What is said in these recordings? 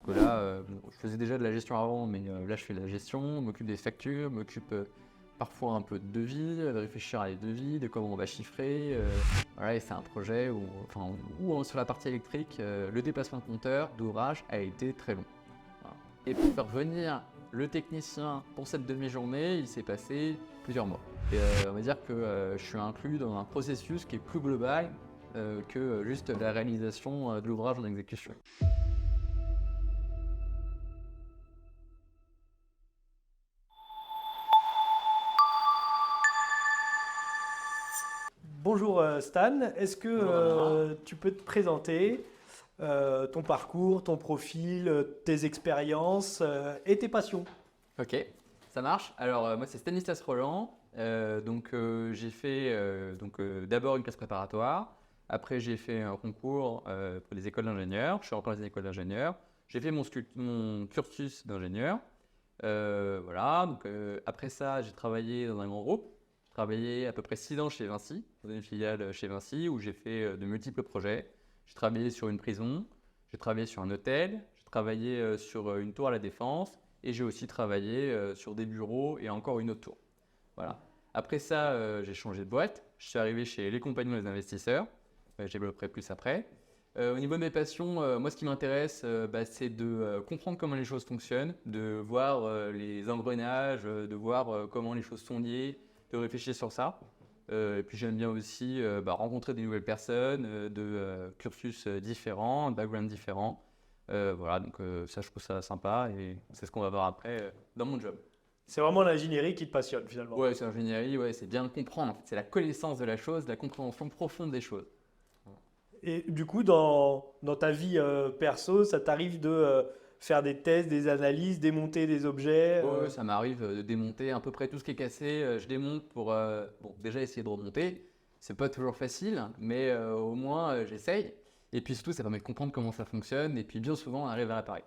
Que là, je faisais déjà de la gestion avant, mais là, je fais de la gestion, m'occupe des factures, m'occupe parfois un peu de devis, de réfléchir à les devis, de comment on va chiffrer. Voilà, et c'est un projet où sur la partie électrique, le déplacement de compteur d'ouvrage a été très long. Voilà. Et pour faire venir le technicien pour cette demi-journée, il s'est passé plusieurs mois. Et on va dire que je suis inclus dans un processus qui est plus global que juste la réalisation de l'ouvrage en exécution. Bonjour Stan, est-ce que Bonjour Benjamin. tu peux te présenter ton parcours, ton profil, tes expériences et tes passions? Ok, ça marche. Alors moi c'est Stanislas Roland. J'ai fait d'abord une classe préparatoire. Après j'ai fait un concours pour les écoles d'ingénieurs. Je suis encore dans les écoles d'ingénieurs. J'ai fait mon cursus d'ingénieur. Après ça j'ai travaillé dans un grand groupe. J'ai travaillé à peu près 6 ans chez Vinci, dans une filiale chez Vinci où j'ai fait de multiples projets. J'ai travaillé sur une prison, j'ai travaillé sur un hôtel, j'ai travaillé sur une tour à la Défense. Et j'ai aussi travaillé sur des bureaux et encore une autre tour. Voilà. Après ça, j'ai changé de boîte. Je suis arrivé chez les compagnons des investisseurs. Je développerai plus après. Au niveau de mes passions, moi, ce qui m'intéresse, c'est de comprendre comment les choses fonctionnent, de voir les engrenages, de voir comment les choses sont liées, de réfléchir sur ça. Et puis j'aime bien aussi rencontrer des nouvelles personnes de cursus différents, de backgrounds différents. Ça, je trouve ça sympa et c'est ce qu'on va voir après dans mon job. C'est vraiment l'ingénierie qui te passionne finalement. Ouais, c'est l'ingénierie, ouais, c'est bien de comprendre. En fait, c'est la connaissance de la chose, la compréhension profonde des choses. Et du coup, dans ta vie perso, ça t'arrive de faire des tests, des analyses, démonter des objets Ouais, ça m'arrive de démonter à peu près tout ce qui est cassé. Je démonte pour déjà essayer de remonter. C'est pas toujours facile, mais au moins j'essaye. Et puis surtout, ça permet de comprendre comment ça fonctionne. Et puis bien souvent, on arrive à réparer.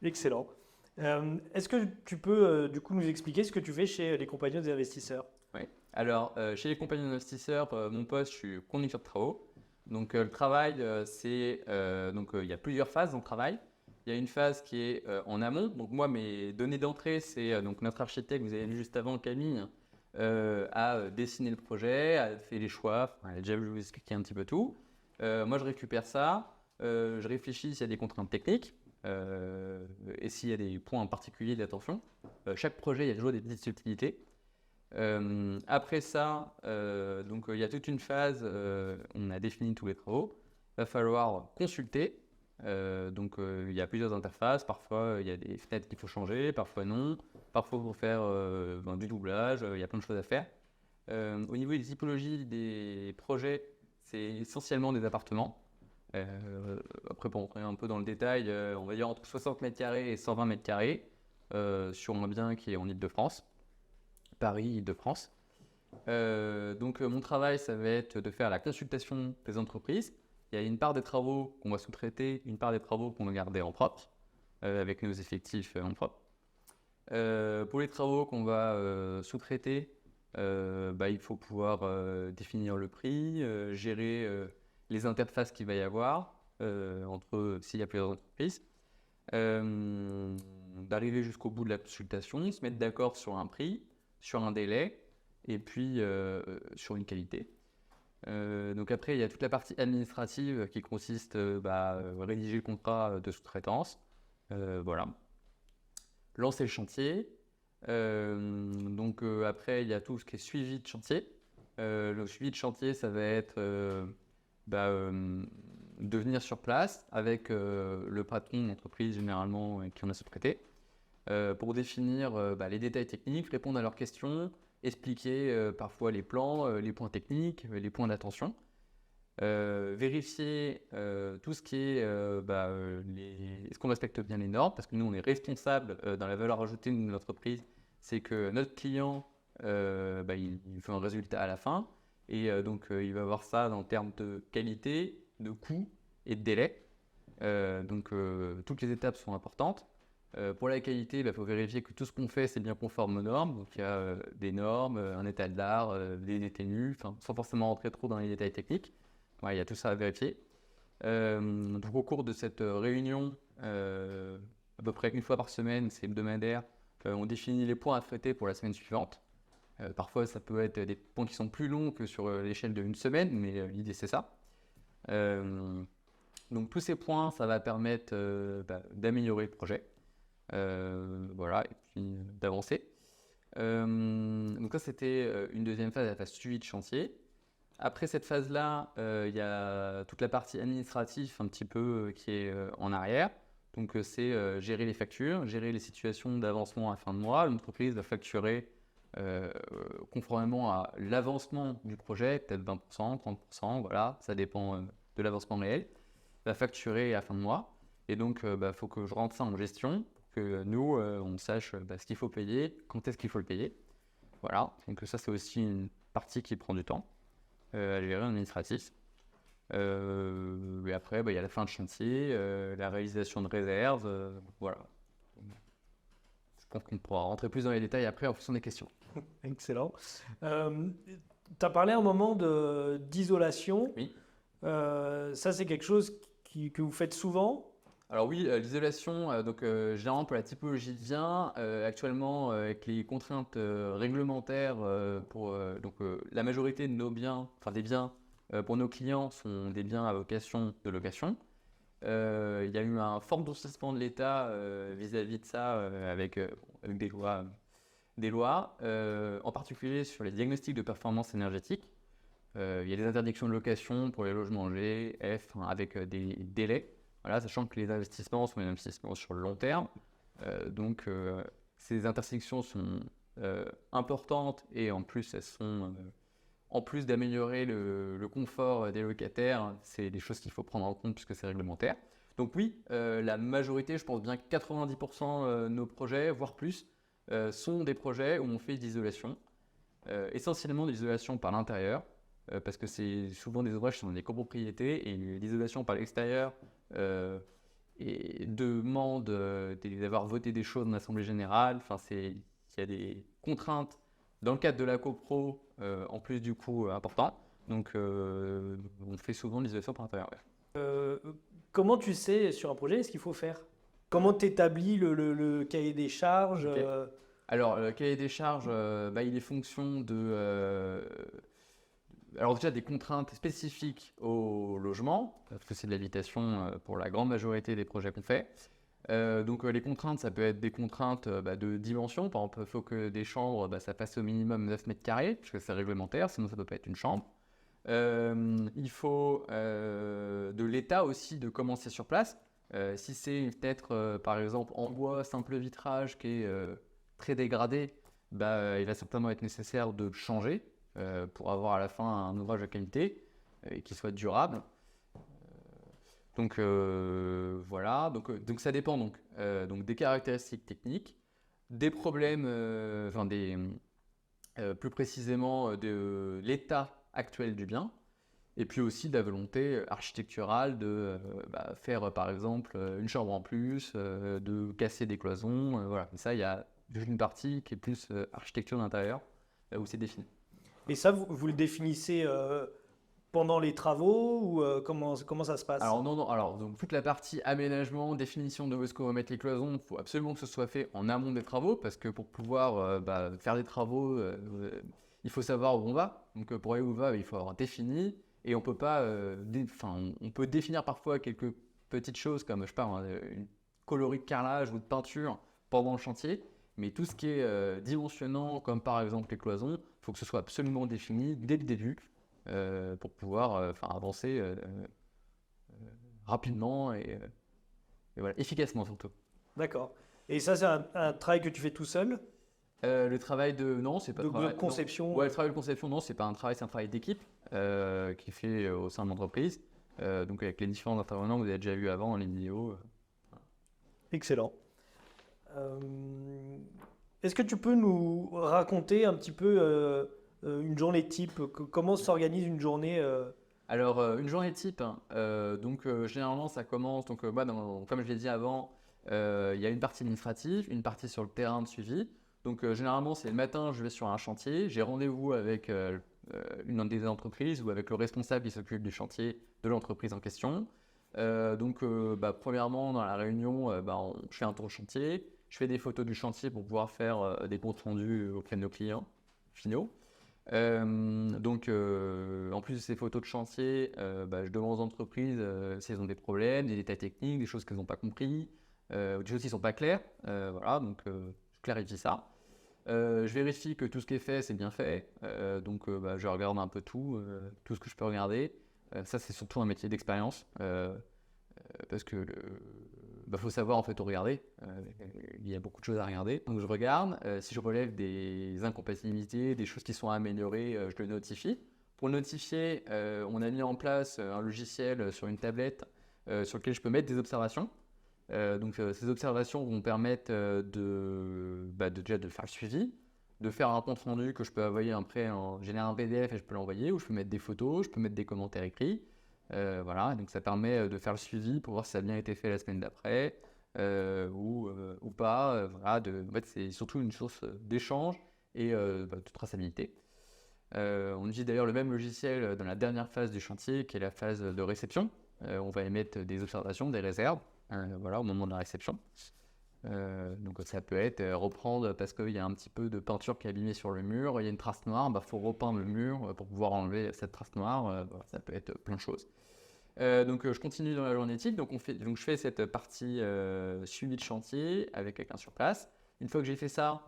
Excellent. Est-ce que tu peux du coup nous expliquer ce que tu fais chez les compagnons des investisseurs? Ouais. Alors, chez les compagnies d'investisseurs, mon poste, je suis conducteur de travaux. Donc, le travail, il y a plusieurs phases dans le travail. Il y a une phase qui est en amont. Donc, moi, mes données d'entrée, c'est donc notre architecte, vous avez vu juste avant, Camille, a dessiné le projet, a fait les choix. Enfin, elle a déjà vu vous expliquer un petit peu tout. Moi, je récupère ça. Je réfléchis s'il y a des contraintes techniques et s'il y a des points en particulier d'attention. Chaque projet, il y a toujours des petites subtilités. Après ça, il y a toute une phase, on a défini tous les travaux. Il va falloir consulter. Il y a plusieurs interfaces. Parfois, il y a des fenêtres qu'il faut changer, parfois non. Parfois, il faut faire du doublage. Il y a plein de choses à faire. Au niveau des typologies des projets, c'est essentiellement des appartements. Après, pour rentrer un peu dans le détail, on va dire entre 60 mètres carrés et 120 mètres carrés sur un bien qui est en Île-de-France. Paris, Île-de-France. Mon travail, ça va être de faire la consultation des entreprises. Il y a une part des travaux qu'on va sous-traiter, une part des travaux qu'on va garder en propre, avec nos effectifs en propre. Pour les travaux qu'on va sous-traiter, il faut pouvoir définir le prix, gérer les interfaces qu'il va y avoir entre s'il y a plusieurs entreprises, d'arriver jusqu'au bout de la consultation, se mettre d'accord sur un prix, sur un délai et puis sur une qualité. Donc après, il y a toute la partie administrative qui consiste à rédiger le contrat de sous-traitance. Voilà. Lancer le chantier. Après, il y a tout ce qui est suivi de chantier. Le suivi de chantier, ça va être de venir sur place avec le patron de l'entreprise généralement qui en a sous-traité pour définir les détails techniques, répondre à leurs questions, expliquer parfois les plans, les points techniques, les points d'attention, vérifier tout ce qui est est-ce qu'on respecte bien les normes, parce que nous on est responsable dans la valeur ajoutée de l'entreprise, c'est que notre client il fait un résultat à la fin et il va voir ça en termes de qualité, de coût et de délai. Toutes les étapes sont importantes. Pour la qualité, il faut vérifier que tout ce qu'on fait, c'est bien conforme aux normes. Donc, il y a des normes, un état de l'art, des détenus, sans forcément rentrer trop dans les détails techniques. Ouais, il y a tout ça à vérifier. Au cours de cette réunion, à peu près une fois par semaine, c'est hebdomadaire. On définit les points à traiter pour la semaine suivante. Parfois, ça peut être des points qui sont plus longs que sur l'échelle d'une semaine, mais l'idée, c'est ça. Donc, tous ces points, ça va permettre d'améliorer le projet. Voilà, et puis d'avancer. Donc, ça, c'était une deuxième phase, la phase suivi de chantier. Après cette phase-là, il y a toute la partie administrative un petit peu qui est en arrière. Donc, c'est gérer les factures, gérer les situations d'avancement à fin de mois. L'entreprise va facturer conformément à l'avancement du projet, peut-être 20%, 30%, voilà, ça dépend de l'avancement réel. Va facturer à fin de mois. Et donc, faut que je rentre ça en gestion pour que nous, on sache ce qu'il faut payer, quand est-ce qu'il faut le payer. Voilà, donc ça, c'est aussi une partie qui prend du temps à gérer en administratif. Et après, il y a la fin de chantier, la réalisation de réserves, voilà. Je pense qu'on pourra rentrer plus dans les détails après en fonction des questions. Excellent. Tu as parlé un moment d'isolation. Oui. Ça, c'est quelque chose que vous faites souvent? Alors oui, l'isolation, généralement pour la typologie de biens, actuellement avec les contraintes réglementaires la majorité de nos biens, enfin des biens pour nos clients sont des biens à vocation de location. Il y a eu un fort durcissement de l'État vis-à-vis de ça avec des lois, en particulier sur les diagnostics de performance énergétique. Il y a des interdictions de location pour les logements G, F, avec des délais. Voilà, sachant que les investissements sont des investissements sur le long terme. Ces intersections sont importantes et en plus, elles sont, en plus d'améliorer le confort des locataires, c'est des choses qu'il faut prendre en compte puisque c'est réglementaire. Donc oui, la majorité, je pense bien que 90% de nos projets, voire plus, sont des projets où on fait d'isolation. Essentiellement de l'isolation par l'intérieur. Parce que c'est souvent des ouvrages qui sont dans des copropriétés et l'isolation par l'extérieur et demande d'avoir voté des choses en assemblée générale. Enfin, il y a des contraintes dans le cadre de la copro en plus du coût important. Donc, on fait souvent de l'isolation par l'intérieur. Comment tu sais sur un projet ce qu'il faut faire? Comment tu établis le cahier des charges? Okay. Alors, le cahier des charges, il est fonction alors déjà des contraintes spécifiques au logement, parce que c'est de l'habitation pour la grande majorité des projets qu'on fait. Les contraintes, ça peut être des contraintes de dimension. Par exemple, il faut que des chambres, ça fasse au minimum 9 mètres carrés, parce que c'est réglementaire, sinon ça ne peut pas être une chambre. Il faut de l'état aussi de comment c'est sur place. Si c'est une fenêtre, par exemple, en bois, simple vitrage, qui est très dégradé, il va certainement être nécessaire de changer. Pour avoir à la fin un ouvrage de qualité et qui soit durable. Voilà, donc ça dépend donc des caractéristiques techniques, des problèmes, plus précisément de l'état actuel du bien, et puis aussi de la volonté architecturale de faire par exemple une chambre en plus, de casser des cloisons, voilà. Et ça, il y a une partie qui est plus architecture d'intérieur, où c'est défini. Et ça, vous le définissez pendant les travaux ou comment ça se passe? Alors non, alors donc toute la partie aménagement, définition de où est-ce qu'on va mettre les cloisons, il faut absolument que ce soit fait en amont des travaux parce que pour pouvoir faire des travaux, il faut savoir où on va. Donc pour aller où on va, il faut avoir défini et on peut pas, on peut définir parfois quelques petites choses comme je sais pas, une coloris de carrelage ou de peinture pendant le chantier, mais tout ce qui est dimensionnant comme par exemple les cloisons, il faut que ce soit absolument défini dès le début. Pour pouvoir avancer rapidement et voilà, efficacement surtout. D'accord. Et ça, c'est un travail que tu fais tout seul? Le travail de... Non, c'est pas de travail... conception? Non. Ouais, le travail de conception, non, c'est pas un travail, c'est un travail d'équipe qui est fait au sein de l'entreprise. Donc avec les différents intervenants que vous avez déjà vu avant dans les vidéos. Excellent. Est-ce que tu peux nous raconter un petit peu une journée type? Comment s'organise une journée? Alors, une journée type, généralement ça commence, comme je l'ai dit avant, il y a une partie administrative, une partie sur le terrain de suivi. Donc généralement c'est le matin, je vais sur un chantier, j'ai rendez-vous avec une des entreprises ou avec le responsable qui s'occupe du chantier de l'entreprise en question. Premièrement, dans la réunion, je fais un tour de chantier, je fais des photos du chantier pour pouvoir faire des comptes rendus auprès de nos clients finaux. En plus de ces photos de chantier, je demande aux entreprises si elles ont des problèmes, des détails techniques, des choses qu'elles n'ont pas compris, ou des choses qui ne sont pas claires. Je clarifie ça. Je vérifie que tout ce qui est fait, c'est bien fait. Je regarde un peu tout ce que je peux regarder. Ça, c'est surtout un métier d'expérience. Parce que faut savoir en fait où regarder. Il y a beaucoup de choses à regarder. Donc je regarde. Si je relève des incompatibilités, des choses qui sont à améliorer, je le notifie. Pour le notifier, on a mis en place un logiciel sur une tablette sur lequel je peux mettre des observations. Ces observations vont permettre déjà de faire le suivi, de faire un compte rendu que je peux envoyer après en générer un PDF et je peux l'envoyer, où je peux mettre des photos, je peux mettre des commentaires écrits. Donc ça permet de faire le suivi pour voir si ça a bien été fait la semaine d'après ou pas. En fait, c'est surtout une source d'échange et de traçabilité. On utilise d'ailleurs le même logiciel dans la dernière phase du chantier, qui est la phase de réception. On va émettre des observations, des réserves, au moment de la réception. Donc ça peut être reprendre parce qu'il y a un petit peu de peinture qui est abîmée sur le mur, il y a une trace noire, faut repeindre le mur pour pouvoir enlever cette trace noire. Ça peut être plein de choses. Je continue dans la journée type. Donc je fais cette partie suivi de chantier avec quelqu'un sur place. Une fois que j'ai fait ça,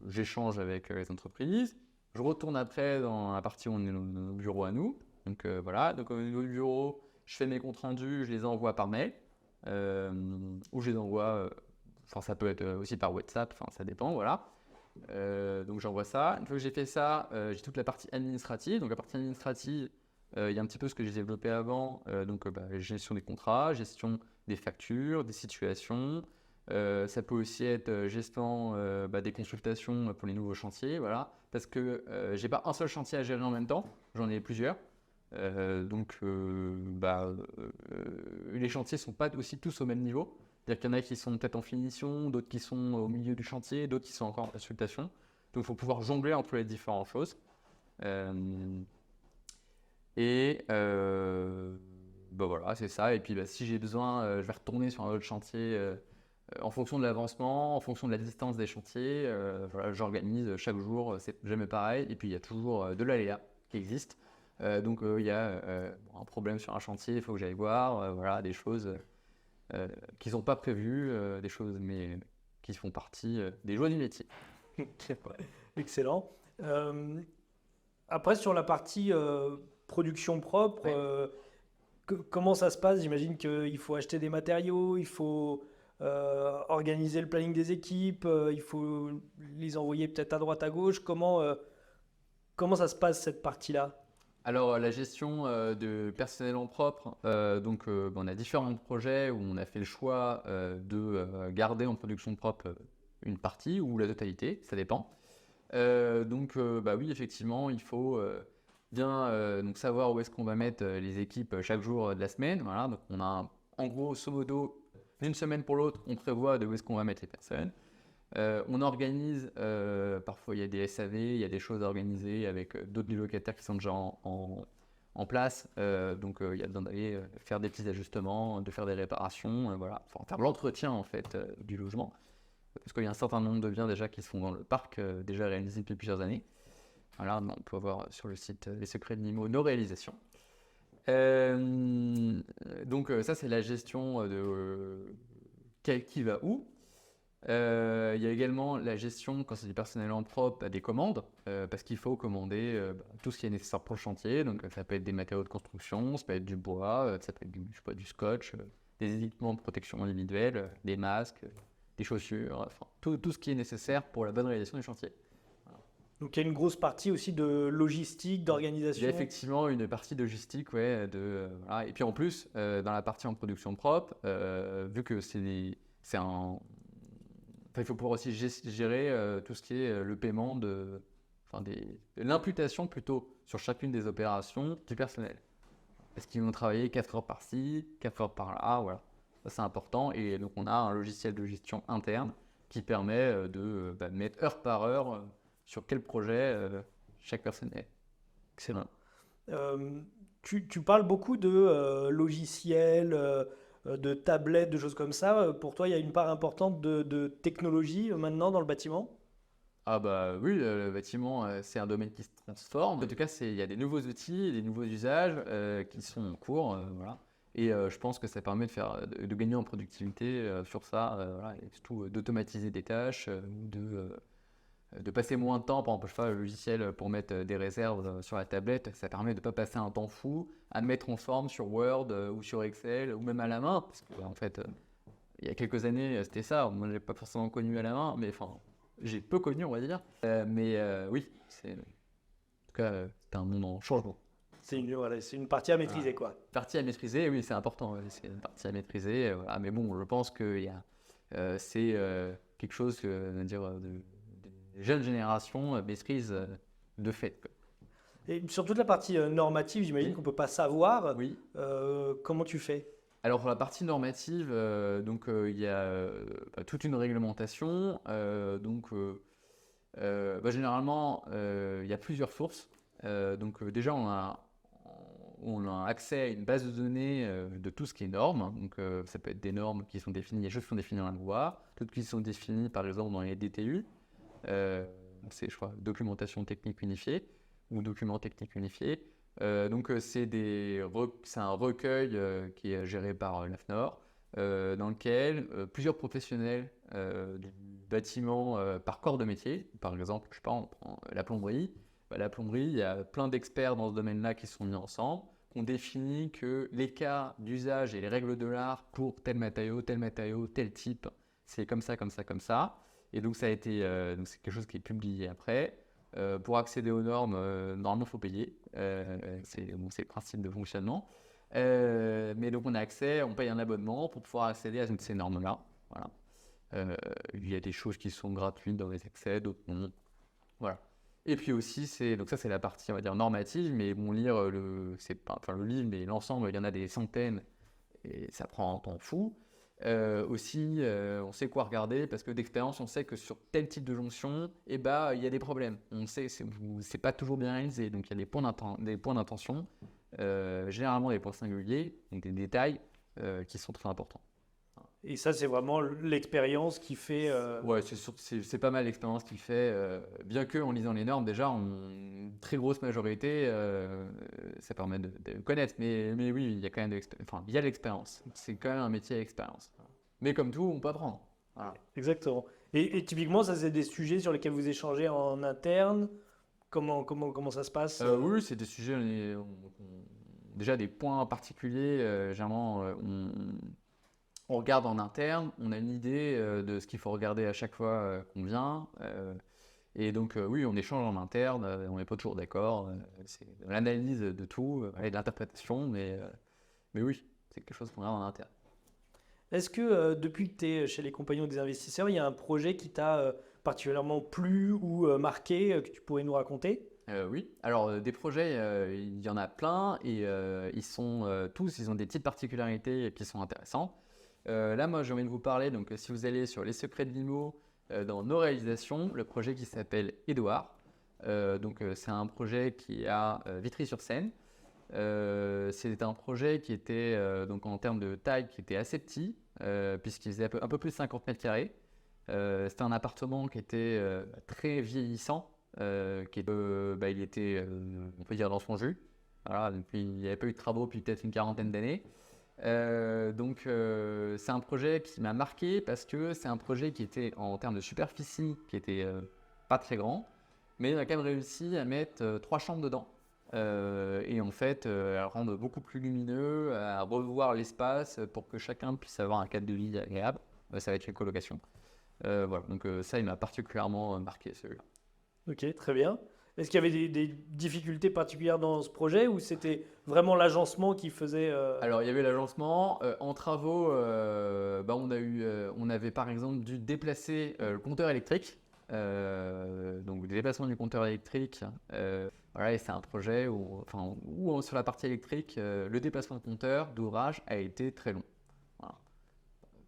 j'échange avec les entreprises. Je retourne après dans la partie où on est dans nos bureaux à nous. Donc au niveau du bureau, je fais mes comptes rendus, je les envoie par mail. Ou je les envoie, ça peut être aussi par WhatsApp, ça dépend, voilà. Donc j'envoie ça. Une fois que j'ai fait ça, j'ai toute la partie administrative. Donc la partie administrative, il y a un petit peu ce que j'ai développé avant. Gestion des contrats, gestion des factures, des situations. Ça peut aussi être gestion des consultations pour les nouveaux chantiers, voilà. Parce que j'ai pas un seul chantier à gérer en même temps, j'en ai plusieurs. Les chantiers sont pas aussi tous au même niveau. C'est-à-dire qu'il y en a qui sont peut-être en finition, d'autres qui sont au milieu du chantier, d'autres qui sont encore en consultation. Donc il faut pouvoir jongler entre les différentes choses. Voilà, c'est ça. Et puis si j'ai besoin, je vais retourner sur un autre chantier en fonction de l'avancement, en fonction de la distance des chantiers. J'organise chaque jour, c'est jamais pareil. Et puis il y a toujours de l'aléa qui existe. Il y a un problème sur un chantier, il faut que j'aille voir, des choses qui ne sont pas prévues, des choses mais qui font partie des joies du métier. Excellent. Après, sur la partie production propre, Ouais. comment ça se passe? J'imagine qu'il faut acheter des matériaux, il faut organiser le planning des équipes, il faut les envoyer peut-être à droite, à gauche. Comment ça se passe cette partie-là? Alors, la gestion de personnel en propre, on a différents projets où on a fait le choix de garder en production propre une partie ou la totalité, ça dépend. Oui, effectivement, il faut bien savoir où est-ce qu'on va mettre les équipes chaque jour de la semaine. Voilà, donc on a en gros, grosso modo, d'une semaine pour l'autre, on prévoit de où est-ce qu'on va mettre les personnes. On organise, parfois il y a des SAV, il y a des choses à organiser avec d'autres locataires qui sont déjà en place. Il y a besoin d'aller faire des petits ajustements, de faire des réparations, faire l'entretien en fait du logement. Parce qu'il y a un certain nombre de biens déjà qui sont dans le parc, déjà réalisés depuis plusieurs années. Voilà, on peut voir sur le site Les Secrets de Nimo nos réalisations. Ça c'est la gestion de qui va où. Il y a également la gestion, quand c'est du personnel en propre, des commandes, parce qu'il faut commander tout ce qui est nécessaire pour le chantier. Donc ça peut être des matériaux de construction, ça peut être du bois, ça peut être du scotch, des équipements de protection individuelle, des masques, des chaussures, tout ce qui est nécessaire pour la bonne réalisation du chantier. Donc il y a une grosse partie aussi de logistique, Il y a d'organisation. effectivement une partie de logistique, ouais, voilà. Et puis en plus, dans la partie en production propre, vu que c'est un il faut pouvoir aussi gérer tout ce qui est le paiement l'imputation plutôt sur chacune des opérations du personnel. Est-ce qu'ils vont travailler 4 heures par-ci, 4 heures par-là, voilà. Ça c'est important et donc on a un logiciel de gestion interne qui permet de mettre heure par heure sur quel projet chaque personne est. Excellent. Euh, Tu parles beaucoup de logiciels, de tablettes, de choses comme ça. Pour toi, il y a une part importante de technologie maintenant dans le bâtiment? Ah bah oui, le bâtiment, c'est un domaine qui se transforme. En tout cas, il y a des nouveaux outils, des nouveaux usages qui sont en cours, voilà. Et je pense que ça permet de gagner en productivité sur ça, voilà, et surtout d'automatiser des tâches, de passer moins de temps. Par exemple, je fais le logiciel pour mettre des réserves sur la tablette, ça permet de ne pas passer un temps fou à mettre en forme sur Word ou sur Excel ou même à la main, parce que en fait, il y a quelques années, c'était ça. Moi, je l'ai pas forcément connu à la main, mais enfin, j'ai peu connu, on va dire. Mais oui, en tout cas, c'est un monde en changement. Voilà, c'est une partie à Voilà. maîtriser, quoi. Partie à maîtriser, oui, c'est important. Ouais, c'est une partie à maîtriser. Voilà. Mais bon, je pense que c'est quelque chose que, on va dire, des jeunes générations maîtrisent de fait, quoi. Et sur toute la partie normative, j'imagine Oui, qu'on peut pas savoir. oui. Comment tu fais? Alors pour la partie normative, il y a toute une réglementation. Généralement, il y a plusieurs sources. Déjà, on a accès à une base de données de tout ce qui est normes. Donc ça peut être des normes qui sont définies, des choses qui sont définies dans la loi, d'autres qui sont définies par exemple dans les DTU. C'est, je crois, documentation technique unifiée ou document technique unifié. C'est un recueil qui est géré par l'AFNOR, dans lequel plusieurs professionnels du bâtiment par corps de métier, par exemple, je sais pas, on prend la plomberie. La plomberie, il y a plein d'experts dans ce domaine-là qui sont mis ensemble. On définit que les cas d'usage et les règles de l'art pour tel matériau, tel type, c'est comme ça, comme ça, comme ça. Et donc ça a été, donc c'est quelque chose qui est publié après. Pour accéder aux normes, normalement, il faut payer. C'est le principe de fonctionnement. Mais donc, on a accès, on paye un abonnement pour pouvoir accéder à toutes ces normes-là. Voilà. Il y a des choses qui sont gratuites dans les accès, d'autres non. Voilà. Et puis aussi, donc ça, c'est la partie, on va dire, normative, mais bon, lire c'est pas, enfin, le livre, mais l'ensemble, il y en a des centaines et ça prend un temps fou. On sait quoi regarder parce que d'expérience, on sait que sur tel type de jonction, il y a des problèmes. On sait que c'est pas toujours bien réalisé, donc il y a des points d'intention, généralement des points singuliers, donc des détails qui sont très importants. Et ça, c'est vraiment l'expérience qui fait. Ouais, c'est pas mal l'expérience qu'il fait, bien que en lisant les normes, déjà, une très grosse majorité, ça permet de connaître. Mais oui, il y a quand même il y a l'expérience. C'est quand même un métier à expérience. Mais comme tout, on peut apprendre. Voilà. Exactement. Et typiquement, ça, c'est des sujets sur lesquels vous échangez en interne. Comment ça se passe? Oui, c'est des sujets, déjà des points particuliers, généralement, on regarde en interne, on a une idée de ce qu'il faut regarder à chaque fois qu'on vient. Et donc, oui, on échange en interne, on n'est pas toujours d'accord. C'est de l'analyse de tout et de l'interprétation, mais oui, c'est quelque chose qu'on regarde en interne. Est-ce que depuis que tu es chez les compagnons des investisseurs, il y a un projet qui t'a particulièrement plu ou marqué que tu pourrais nous raconter? Oui, alors des projets, il y en a plein et ils ont des petites particularités qui sont intéressantes. Là, moi, j'ai envie de vous parler, donc si vous allez sur les secrets de l'IMO, dans nos réalisations, le projet qui s'appelle Édouard. C'est un projet qui est à Vitry-sur-Seine. C'est un projet qui était, donc en termes de taille, qui était assez petit, puisqu'il faisait un peu plus de 50 mètres carrés. C'était un appartement qui était très vieillissant, il était, on peut dire, dans son jus. Voilà, depuis, il n'y avait pas eu de travaux depuis peut-être une quarantaine d'années. C'est un projet qui m'a marqué parce que c'est un projet qui était, en termes de superficie, qui était pas très grand, mais on a quand même réussi à mettre 3 chambres dedans. Et en fait, à rendre beaucoup plus lumineux, à revoir l'espace pour que chacun puisse avoir un cadre de vie agréable. Ça va être une colocation. Voilà, donc ça, il m'a particulièrement marqué celui-là. Ok, très bien. Est-ce qu'il y avait des difficultés particulières dans ce projet ou c'était vraiment l'agencement qui faisait. Alors, il y avait l'agencement. En travaux, on avait par exemple dû déplacer le compteur électrique. Donc, le déplacement du compteur électrique, voilà, et c'est un projet où sur la partie électrique, le déplacement de compteur d'ouvrage a été très long. Voilà.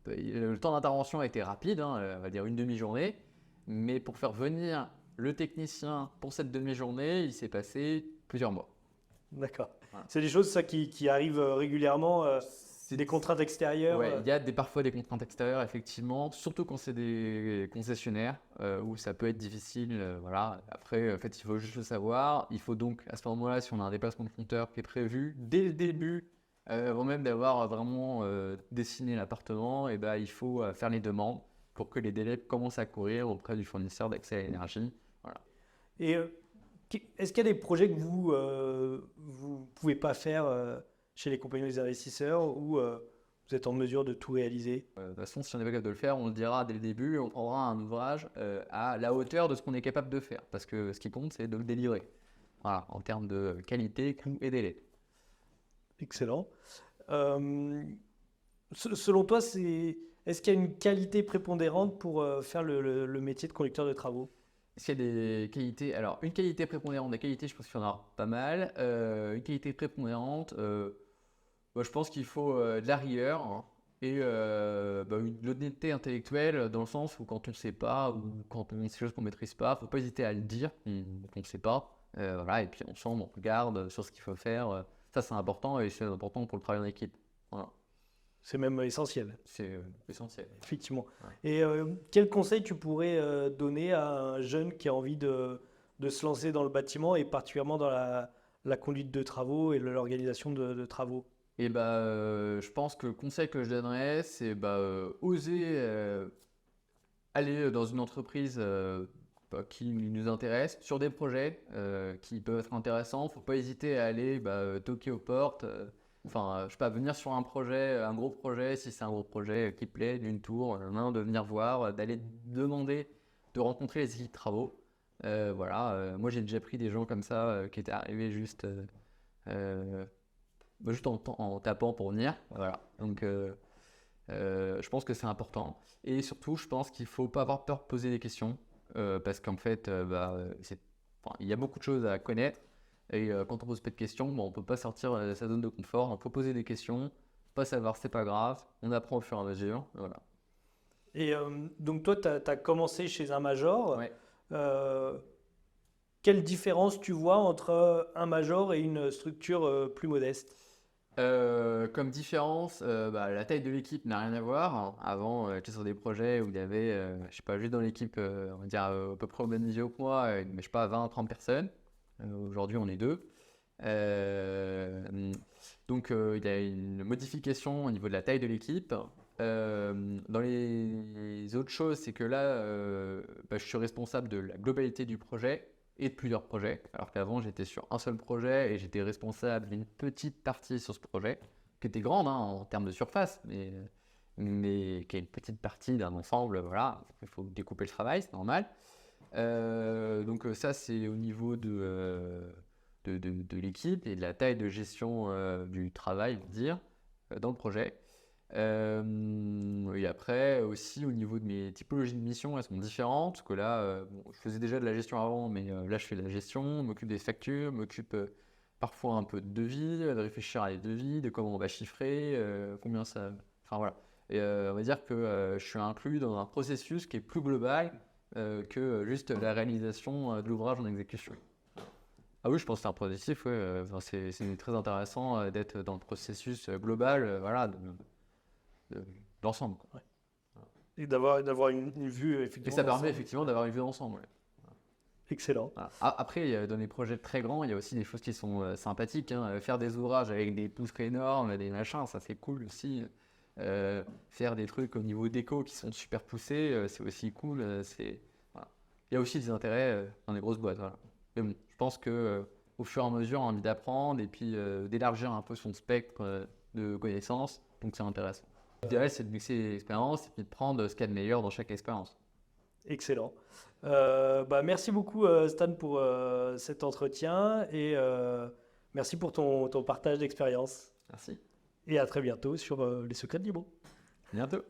Le temps d'intervention a été rapide, on va dire une demi-journée, mais pour faire venir le technicien pour cette demi-journée, il s'est passé plusieurs mois. D'accord. Voilà. C'est des choses ça, qui arrivent régulièrement, C'est- des contraintes extérieures. Ouais, il y a parfois des contraintes extérieures, effectivement, surtout quand c'est des concessionnaires où ça peut être difficile. Voilà. Après, en fait, il faut juste le savoir. Il faut donc, à ce moment-là, si on a un déplacement de compteur qui est prévu, dès le début, avant même d'avoir vraiment dessiné l'appartement, et ben, il faut faire les demandes pour que les délais commencent à courir auprès du fournisseur d'accès à l'énergie. Voilà. Et est-ce qu'il y a des projets que vous pouvez pas faire chez les compagnies des investisseurs ou vous êtes en mesure de tout réaliser? De toute façon, si on est capable de le faire, on le dira dès le début, on prendra un ouvrage à la hauteur de ce qu'on est capable de faire. Parce que ce qui compte, c'est de le délivrer. Voilà, en termes de qualité, coût et délai. Excellent. Euh, Selon toi, est-ce qu'il y a une qualité prépondérante pour faire le métier de conducteur de travaux? Est-ce qu'il y a des qualités? Alors, une qualité prépondérante, des qualités, je pense qu'il y en a pas mal. Une qualité prépondérante, moi, je pense qu'il faut de la rigueur, hein, et de l'honnêteté intellectuelle dans le sens où quand on ne sait pas ou quand on a des choses qu'on ne maîtrise pas, il ne faut pas hésiter à le dire qu'on ne sait pas. Voilà, et puis ensemble, on regarde sur ce qu'il faut faire. Ça, c'est important et c'est important pour le travail en équipe. Voilà, C'est même essentiel, c'est essentiel. effectivement. Ouais. Et quel conseil tu pourrais donner à un jeune qui a envie de se lancer dans le bâtiment et particulièrement dans la conduite de travaux et l'organisation de travaux? Et je pense que le conseil que je donnerais, c'est oser aller dans une entreprise qui nous intéresse, sur des projets qui peuvent être intéressants. Faut pas hésiter à aller toquer aux portes. Je sais pas, venir sur un projet, un gros projet, si c'est un gros projet qui plaît, d'une tour, de venir voir, d'aller demander, de rencontrer les équipes de travaux. Moi j'ai déjà pris des gens comme ça qui étaient arrivés juste en tapant pour venir. Voilà. Donc, je pense que c'est important. Et surtout, je pense qu'il ne faut pas avoir peur de poser des questions. Parce qu'en fait, il y a beaucoup de choses à connaître. Et quand on pose pas de questions, on ne peut pas sortir de sa zone de confort. Il faut poser des questions. Pas savoir, c'est pas grave. On apprend au fur et à mesure. Voilà. Et donc toi, tu as commencé chez un major. Ouais. Euh, Quelle différence tu vois entre un major et une structure plus modeste? Comme différence, la taille de l'équipe n'a rien à voir. Avant, j'étais sur des projets où il y avait, je sais pas, juste dans l'équipe, on va dire à peu près au même niveau que moi, mais je sais pas, 20, 30 personnes. Aujourd'hui, on est deux. Il y a une modification au niveau de la taille de l'équipe. Dans les autres choses, c'est que là, je suis responsable de la globalité du projet et de plusieurs projets, alors qu'avant j'étais sur un seul projet et j'étais responsable d'une petite partie sur ce projet, qui était grande en termes de surface, mais qui est une petite partie d'un ensemble, voilà, il faut découper le travail, c'est normal. Ça c'est au niveau de l'équipe et de la taille de gestion du travail, on va dire, dans le projet. Et après aussi au niveau de mes typologies de missions, elles sont différentes parce que là je faisais déjà de la gestion avant, mais là je fais de la gestion, m'occupe des factures, m'occupe parfois un peu de devis, de réfléchir à les devis, de comment on va chiffrer, combien ça, enfin voilà. Et on va dire que je suis inclus dans un processus qui est plus global que juste la réalisation de l'ouvrage en exécution. Ah oui, je pense que c'est un positif, ouais, c'est très intéressant d'être dans le processus global, voilà, de l'ensemble, quoi. Ouais. Et d'avoir une vue Et effectivement ça permet d'ensemble. effectivement d'avoir une vue d'ensemble. Ouais. Excellent. Voilà. Après, dans les projets très grands, il y a aussi des choses qui sont sympathiques, hein. Faire des ouvrages avec des poutres énormes, des machins, ça c'est cool aussi. Faire des trucs au niveau déco qui sont super poussés, c'est aussi cool. Voilà. Il y a aussi des intérêts dans les grosses boîtes. Voilà. Mais bon, je pense que au fur et à mesure, on a envie d'apprendre et puis d'élargir un peu son spectre de connaissances. Donc c'est intéressant. L'idéal, c'est de mixer l'expérience et puis de prendre ce qu'il y a de meilleur dans chaque expérience. Excellent. Merci beaucoup Stan pour cet entretien et merci pour ton partage d'expérience. Merci. Et à très bientôt sur les secrets de Libo. À bientôt.